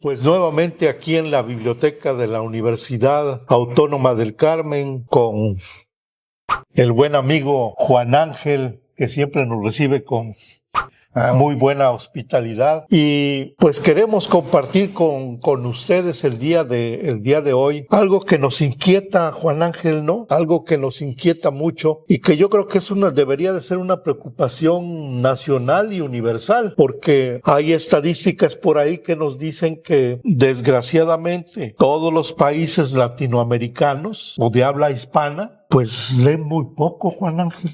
Pues nuevamente aquí en la biblioteca de la Universidad Autónoma del Carmen con el buen amigo Juan Ángel, que siempre nos recibe con muy buena hospitalidad, y pues queremos compartir con ustedes el día de hoy algo que nos inquieta, Juan Ángel, ¿no? Algo que nos inquieta mucho y que yo creo que debería de ser una preocupación nacional y universal, porque hay estadísticas por ahí que nos dicen que desgraciadamente todos los países latinoamericanos o de habla hispana pues leen muy poco, Juan Ángel.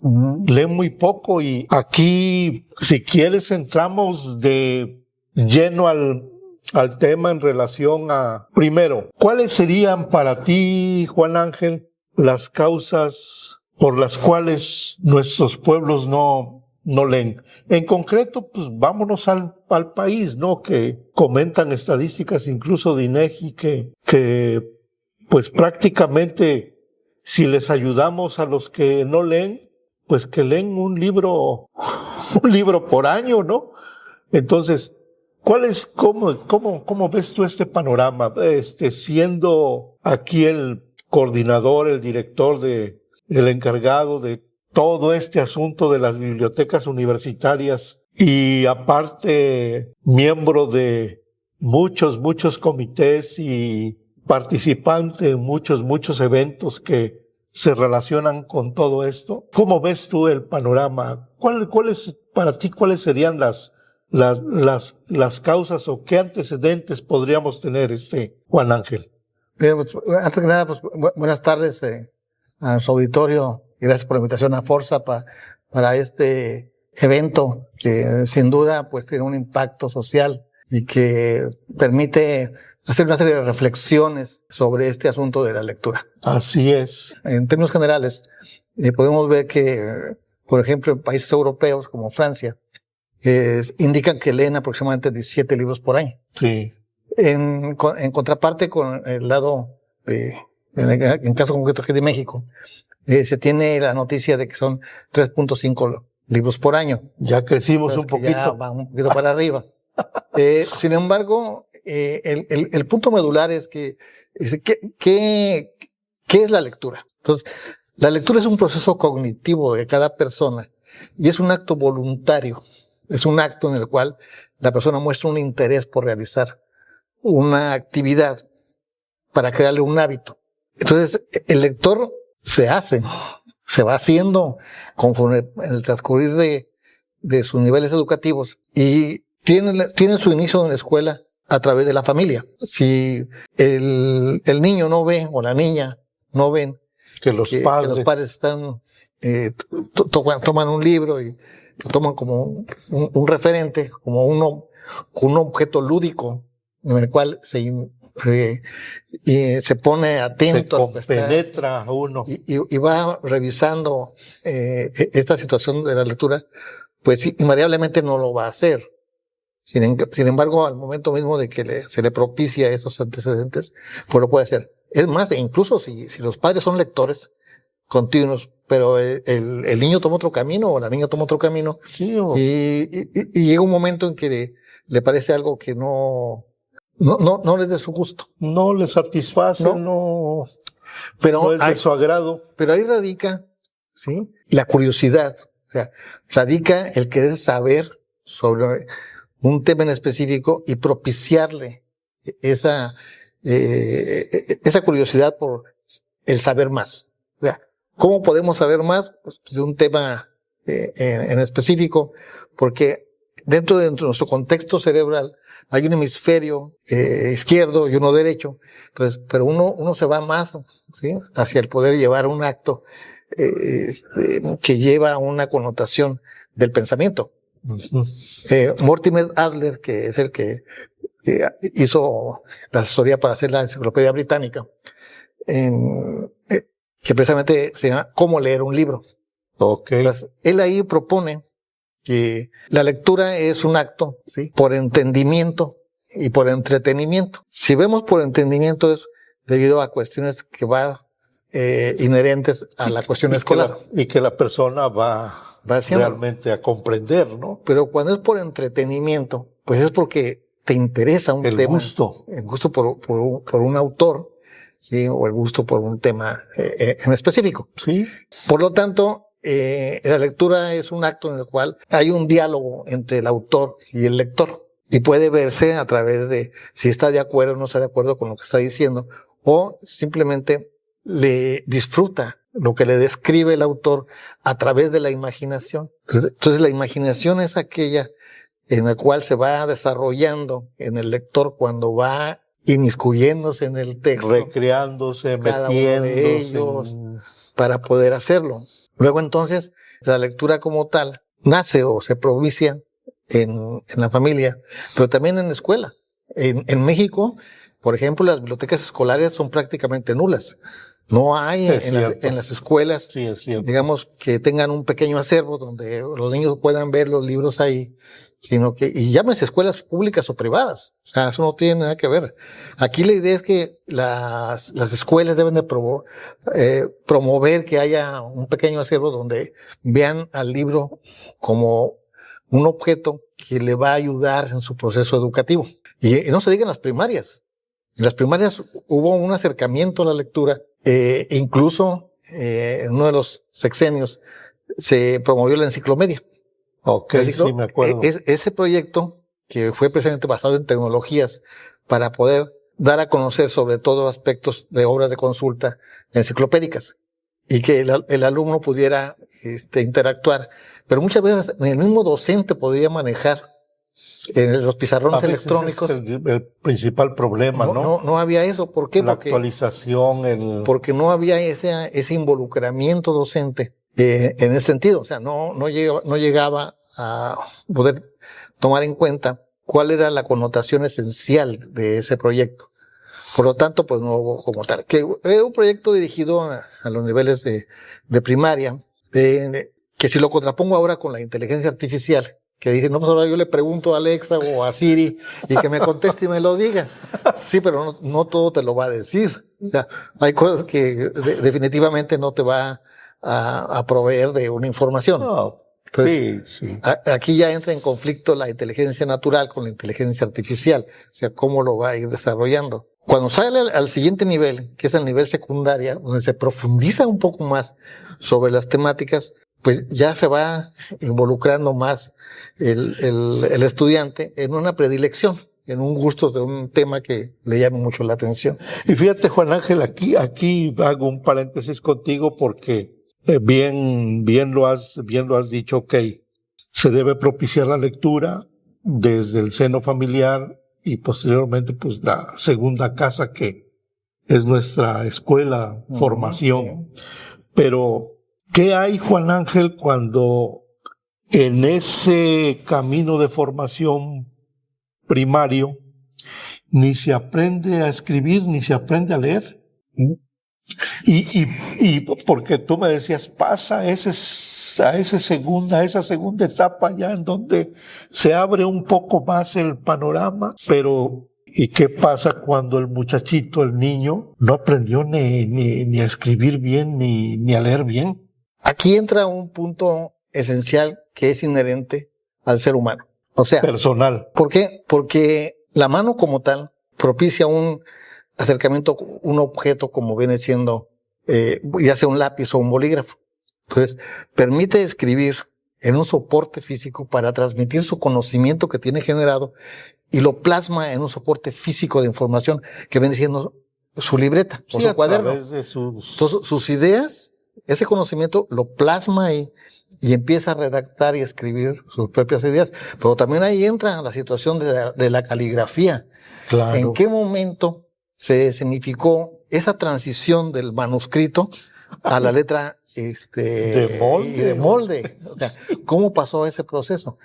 Leen muy poco, y aquí, si quieres, entramos de lleno al tema en relación a, primero, ¿cuáles serían para ti, Juan Ángel, las causas por las cuales nuestros pueblos no leen? En concreto, pues vámonos al país, ¿no? Que comentan estadísticas incluso de INEGI que pues prácticamente, si les ayudamos a los que no leen, pues que leen un libro por año, ¿no? Entonces, cómo ves tú este panorama? Siendo aquí el coordinador, el director el encargado de todo este asunto de las bibliotecas universitarias, y aparte miembro de muchos comités y participante en muchos eventos que se relacionan con todo esto. ¿Cómo ves tú el panorama? Para ti, cuáles serían las causas o qué antecedentes podríamos tener, Juan Ángel? Bien, pues, antes que nada, pues, buenas tardes a su auditorio, y gracias por la invitación a Forza para este evento que sin duda pues tiene un impacto social y que permite hacer una serie de reflexiones sobre este asunto de la lectura. Así es. En términos generales, podemos ver que, por ejemplo, en países europeos como Francia, indican que leen aproximadamente 17 libros por año. Sí. En contraparte con el lado, en caso concreto aquí de México, se tiene la noticia de que son 3.5 libros por año. Ya crecimos un poquito. Ya va un poquito para arriba. Sin embargo, el punto medular es que, ¿qué es la lectura? Entonces, la lectura es un proceso cognitivo de cada persona y es un acto voluntario. Es un acto en el cual la persona muestra un interés por realizar una actividad para crearle un hábito. Entonces, el lector se va haciendo conforme en el transcurrir de sus niveles educativos, y tiene su inicio en la escuela a través de la familia. Si el niño no ve o la niña no ven que los padres están toman un libro y lo toman como un referente, como un objeto lúdico en el cual se pone atento, se penetra uno y va revisando esta situación de la lectura, pues invariablemente no lo va a hacer. Sin embargo, al momento mismo de que se le propicia estos antecedentes, pues lo puede hacer. Es más, incluso si los padres son lectores continuos, pero el niño toma otro camino o la niña toma otro camino, sí, y llega un momento en que le parece algo que no les de su gusto. No les satisface, pero no es de su agrado. Pero ahí radica, ¿sí?, la curiosidad. O sea, radica el querer saber sobre un tema en específico y propiciarle esa curiosidad por el saber más. O sea, ¿cómo podemos saber más? Pues de un tema en específico, porque dentro de nuestro contexto cerebral hay un hemisferio izquierdo y uno derecho. Entonces, pero uno se va más, ¿sí?, hacia el poder llevar un acto que lleva una connotación del pensamiento. Mortimer Adler, que es el que hizo la asesoría para hacer la enciclopedia británica, que precisamente se llama ¿Cómo leer un libro? Okay. Entonces, él ahí propone que la lectura es un acto, ¿sí?, por entendimiento y por entretenimiento. Si vemos por entendimiento, es debido a cuestiones que van inherentes a la cuestión escolar. Y que la persona va haciendo realmente a comprender, ¿no? Pero cuando es por entretenimiento, pues es porque te interesa un El tema. gusto. El gusto por un autor, ¿sí? O el gusto por un tema en específico. Sí. Por lo tanto, la lectura es un acto en el cual hay un diálogo entre el autor y el lector. Y puede verse a través de si está de acuerdo o no está de acuerdo con lo que está diciendo, o simplemente le disfruta lo que le describe el autor a través de la imaginación. Entonces la imaginación es aquella en la cual se va desarrollando en el lector cuando va inmiscuyéndose en el texto. Recreándose, cada uno de metiéndose. ellos para poder hacerlo. Luego entonces, la lectura como tal nace o se propicia en la familia, pero también en la escuela. En México, por ejemplo, las bibliotecas escolares son prácticamente nulas. No hay en las escuelas, Sí, es cierto. digamos, que tengan un pequeño acervo donde los niños puedan ver los libros ahí, sino que, y llámense escuelas públicas o privadas, o sea, eso no tiene nada que ver. Aquí la idea es que las escuelas deben de promover que haya un pequeño acervo donde vean al libro como un objeto que le va a ayudar en su proceso educativo. Y no se diga en las primarias. En las primarias hubo un acercamiento a la lectura, incluso en uno de los sexenios se promovió la enciclomedia. Ok, sí, me acuerdo. Ese proyecto, que fue precisamente basado en tecnologías para poder dar a conocer sobre todo aspectos de obras de consulta enciclopédicas y que el alumno pudiera interactuar. Pero muchas veces el mismo docente podía manejar en los pizarrones electrónicos. Es el principal problema, ¿no? No había eso. ¿Por qué? La actualización. Porque no había ese involucramiento docente en ese sentido. O sea, no llegaba a poder tomar en cuenta cuál era la connotación esencial de ese proyecto. Por lo tanto, pues no hubo como tal. Que es un proyecto dirigido a los niveles de primaria, que si lo contrapongo ahora con la inteligencia artificial, que dice, no, pues ahora yo le pregunto a Alexa o a Siri y que me conteste y me lo diga. Sí, pero no todo te lo va a decir. O sea, hay cosas que definitivamente no te va a proveer de una información. No. Entonces, sí. Aquí ya entra en conflicto la inteligencia natural con la inteligencia artificial. O sea, cómo lo va a ir desarrollando. Cuando sale al siguiente nivel, que es el nivel secundaria, donde se profundiza un poco más sobre las temáticas, pues ya se va involucrando más el estudiante en una predilección, en un gusto de un tema que le llame mucho la atención. Y fíjate, Juan Ángel, aquí hago un paréntesis contigo porque bien lo has dicho, ok. Se debe propiciar la lectura desde el seno familiar y posteriormente pues la segunda casa que es nuestra escuela, formación. Pero ¿qué hay, Juan Ángel, cuando en ese camino de formación primario ni se aprende a escribir ni se aprende a leer? Y porque tú me decías, pasa a esa segunda etapa ya en donde se abre un poco más el panorama, pero ¿y qué pasa cuando el muchachito, el niño, no aprendió ni a escribir bien ni a leer bien? Aquí entra un punto esencial que es inherente al ser humano. O sea, personal. ¿Por qué? Porque la mano como tal propicia un acercamiento, un objeto como viene siendo ya sea un lápiz o un bolígrafo. Entonces, permite escribir en un soporte físico para transmitir su conocimiento que tiene generado y lo plasma en un soporte físico de información que viene siendo su libreta o su cuaderno. Entonces, sus ideas, ese conocimiento lo plasma ahí y empieza a redactar y escribir sus propias ideas. Pero también ahí entra la situación de la caligrafía. Claro. ¿En qué momento se significó esa transición del manuscrito a la letra de molde? O sea, ¿cómo pasó ese proceso?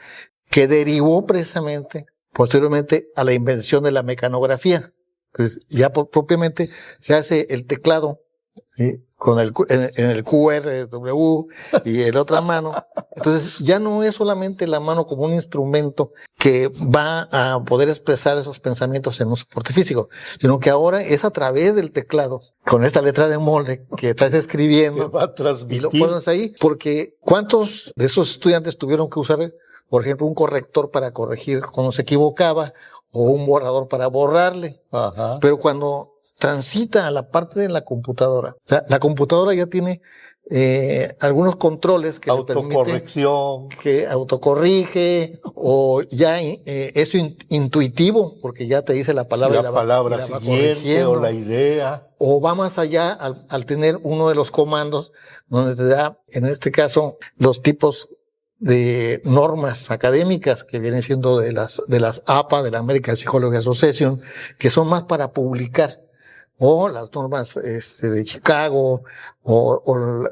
Que derivó precisamente posteriormente a la invención de la mecanografía. Entonces, ya propiamente se hace el teclado, ¿sí? Con en el QRW y el otra mano. Entonces ya no es solamente la mano como un instrumento que va a poder expresar esos pensamientos en un soporte físico, sino que ahora es a través del teclado, con esta letra de molde que estás escribiendo, que va a transmitir. Y lo pones ahí, porque ¿cuántos de esos estudiantes tuvieron que usar, por ejemplo, un corrector para corregir cuando se equivocaba, o un borrador para borrarle. Ajá. Pero cuando transita a la parte de la computadora, o sea, la computadora ya tiene algunos controles que le permiten Autocorrección. que autocorrige o ya es intuitivo porque ya te dice la palabra La palabra y la va siguiente corrigiendo. o la idea. O va más allá al tener uno de los comandos donde te da, en este caso, los tipos de normas académicas que vienen siendo de las APA, de la American Psychology Association, que son más para publicar. O las normas de Chicago, o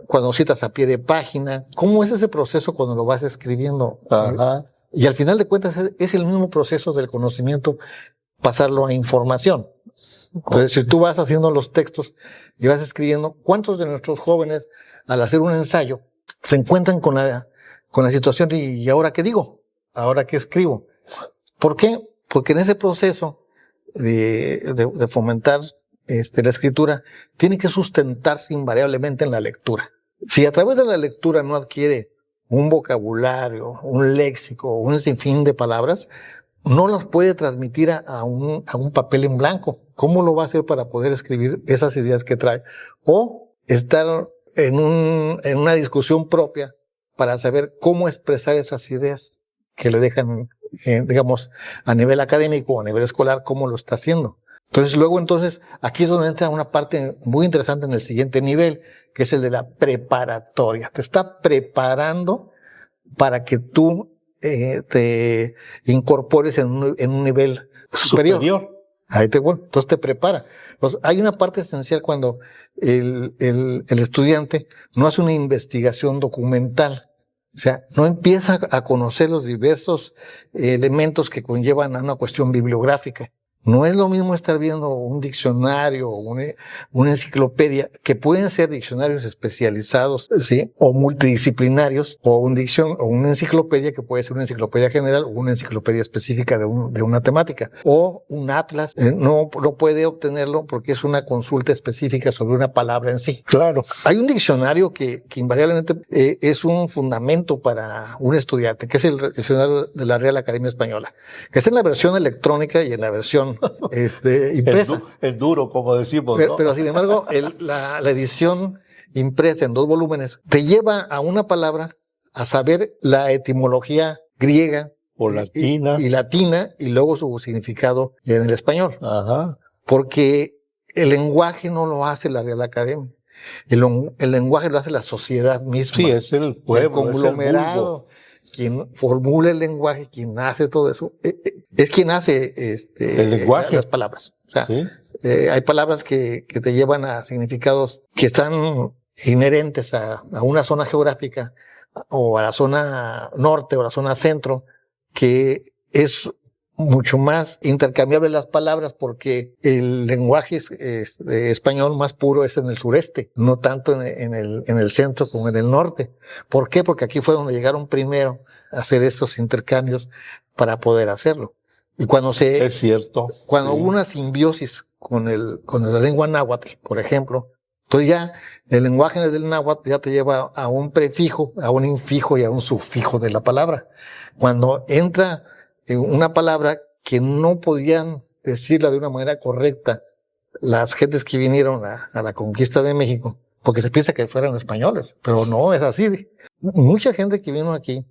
cuando citas a pie de página. ¿Cómo es ese proceso cuando lo vas escribiendo? Ajá. Y al final de cuentas es el mismo proceso del conocimiento, pasarlo a información. Entonces, si tú vas haciendo los textos y vas escribiendo, ¿cuántos de nuestros jóvenes, al hacer un ensayo, se encuentran con la situación y ahora qué digo? ¿Ahora qué escribo? ¿Por qué? Porque en ese proceso de fomentar la escritura, tiene que sustentarse invariablemente en la lectura. Si a través de la lectura no adquiere un vocabulario, un léxico, un sinfín de palabras, no los puede transmitir a un papel en blanco. ¿Cómo lo va a hacer para poder escribir esas ideas que trae? O estar en una discusión propia para saber cómo expresar esas ideas que le dejan, digamos, a nivel académico o a nivel escolar, cómo lo está haciendo. Entonces, aquí es donde entra una parte muy interesante en el siguiente nivel, que es el de la preparatoria. Te está preparando para que tú te incorpores en un nivel superior. Entonces te prepara. Entonces, hay una parte esencial cuando el estudiante no hace una investigación documental. O sea, no empieza a conocer los diversos elementos que conllevan a una cuestión bibliográfica. No es lo mismo estar viendo un diccionario o una enciclopedia, que pueden ser diccionarios especializados, ¿sí? O multidisciplinarios, o una enciclopedia que puede ser una enciclopedia general o una enciclopedia específica de una temática. O un atlas, no puede obtenerlo porque es una consulta específica sobre una palabra en sí. Claro. Hay un diccionario que invariablemente es un fundamento para un estudiante, que es el diccionario de la Real Academia Española, que está en la versión electrónica y en la versión impresa. El duro, como decimos, ¿no? Pero sin embargo, la edición impresa en 2 volúmenes te lleva a una palabra a saber la etimología griega o latina y latina, y luego su significado en el español. Ajá. Porque el lenguaje no lo hace la Real Academia. El lenguaje lo hace la sociedad misma. Sí, es el pueblo, el conglomerado. Quien formula el lenguaje, quien hace todo eso, es quien hace el lenguaje, las palabras. O sea, ¿sí? Hay palabras que te llevan a significados que están inherentes a una zona geográfica o a la zona norte o a la zona centro, que es mucho más intercambiable las palabras, porque el lenguaje español más puro es en el sureste, no tanto en el centro como en el norte. ¿Por qué? Porque aquí fue donde llegaron primero a hacer estos intercambios para poder hacerlo. Y cuando es cierto. Cuando hubo una simbiosis con la lengua náhuatl, por ejemplo, entonces ya el lenguaje del náhuatl ya te lleva a un prefijo, a un infijo y a un sufijo de la palabra. Cuando entra una palabra que no podían decirla de una manera correcta las gentes que vinieron a la conquista de México, porque se piensa que fueran españoles, pero no es así. Mucha gente que vino aquí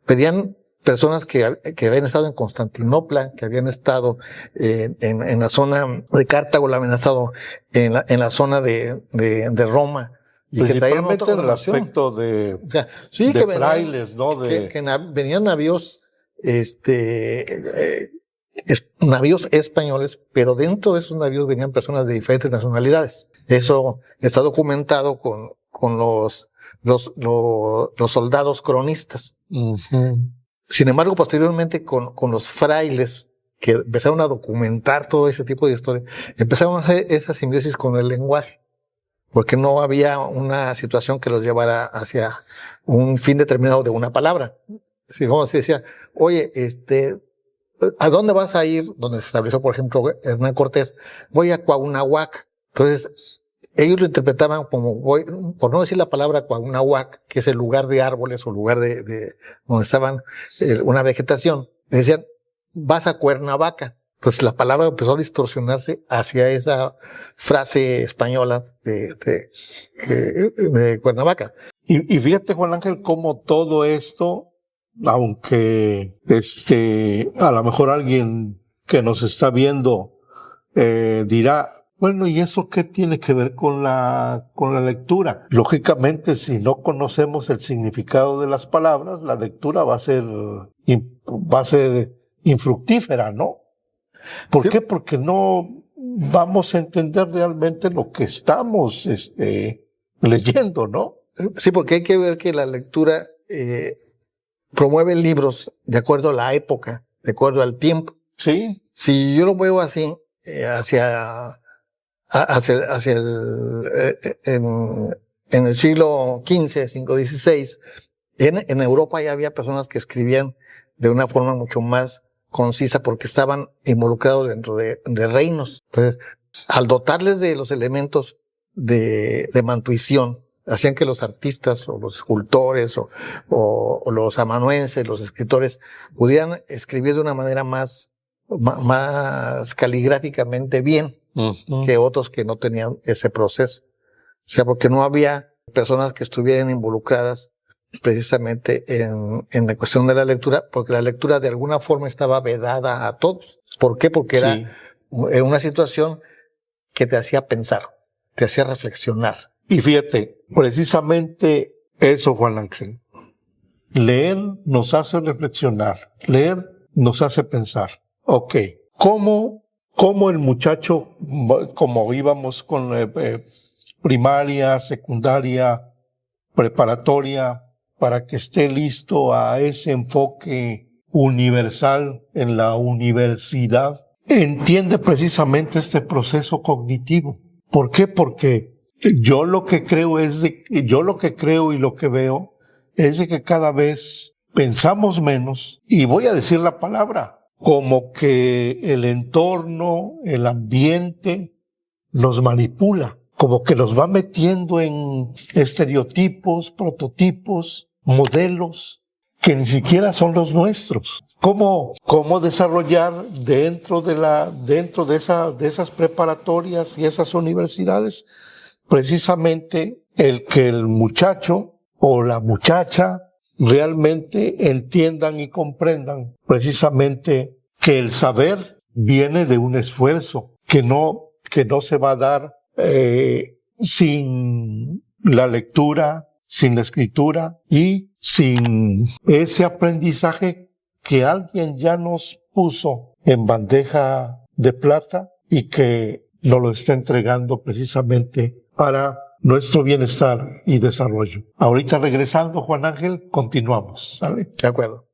pedían personas que habían estado en Constantinopla, que habían estado en la zona de Cartago, habían estado en la zona de Roma. Y principalmente que en el aspecto de, o sea, sí, de frailes, ¿no? Que venían navíos, navíos españoles, pero dentro de esos navíos venían personas de diferentes nacionalidades. Eso está documentado con los soldados cronistas. Uh-huh. Sin embargo, posteriormente con los frailes que empezaron a documentar todo ese tipo de historias, empezaron a hacer esa simbiosis con el lenguaje, porque no había una situación que los llevara hacia un fin determinado de una palabra. Si como se decía, oye, ¿a dónde vas a ir? Donde se estableció, por ejemplo, Hernán Cortés, voy a Cuauhnáhuac. Entonces, ellos lo interpretaban como, por no decir la palabra Cuauhnáhuac, que es el lugar de árboles o lugar de donde estaban una vegetación. Decían, vas a Cuernavaca. Entonces la palabra empezó a distorsionarse hacia esa frase española de Cuernavaca. Y fíjate, Juan Ángel, cómo todo esto, aunque a lo mejor alguien que nos está viendo dirá, bueno, ¿y eso qué tiene que ver con la lectura? Lógicamente, si no conocemos el significado de las palabras, la lectura va a ser infructífera, ¿no? ¿Por qué? Porque no vamos a entender realmente lo que estamos leyendo, ¿no? Sí, porque hay que ver que la lectura promueve libros de acuerdo a la época, de acuerdo al tiempo. Sí. Si yo lo veo así, en el siglo XV, siglo XVI, en Europa ya había personas que escribían de una forma mucho más concisa porque estaban involucrados dentro de reinos. Entonces, al dotarles de los elementos de mantuición, hacían que los artistas o los escultores o los amanuenses, los escritores, pudieran escribir de una manera más caligráficamente bien que otros que no tenían ese proceso. O sea, porque no había personas que estuvieran involucradas precisamente en la cuestión de la lectura, porque la lectura de alguna forma estaba vedada a todos. ¿Por qué? Porque era una situación que te hacía pensar, te hacía reflexionar. Y fíjate, precisamente eso, Juan Ángel. Leer nos hace reflexionar, leer nos hace pensar. Ok, ¿cómo el muchacho, como íbamos con primaria, secundaria, preparatoria, para que esté listo a ese enfoque universal en la universidad, entiende precisamente este proceso cognitivo? ¿Por qué? Porque yo lo que creo y lo que veo es de que cada vez pensamos menos, y voy a decir la palabra, como que el entorno, el ambiente nos manipula, como que nos va metiendo en estereotipos, prototipos, modelos que ni siquiera son los nuestros. ¿Cómo desarrollar dentro de esas preparatorias y esas universidades precisamente el que el muchacho o la muchacha realmente entiendan y comprendan precisamente que el saber viene de un esfuerzo que no se va a dar sin la lectura, sin la escritura y sin ese aprendizaje que alguien ya nos puso en bandeja de plata y que nos lo está entregando precisamente para nuestro bienestar y desarrollo. Ahorita regresando, Juan Ángel, continuamos, ¿sale? De acuerdo.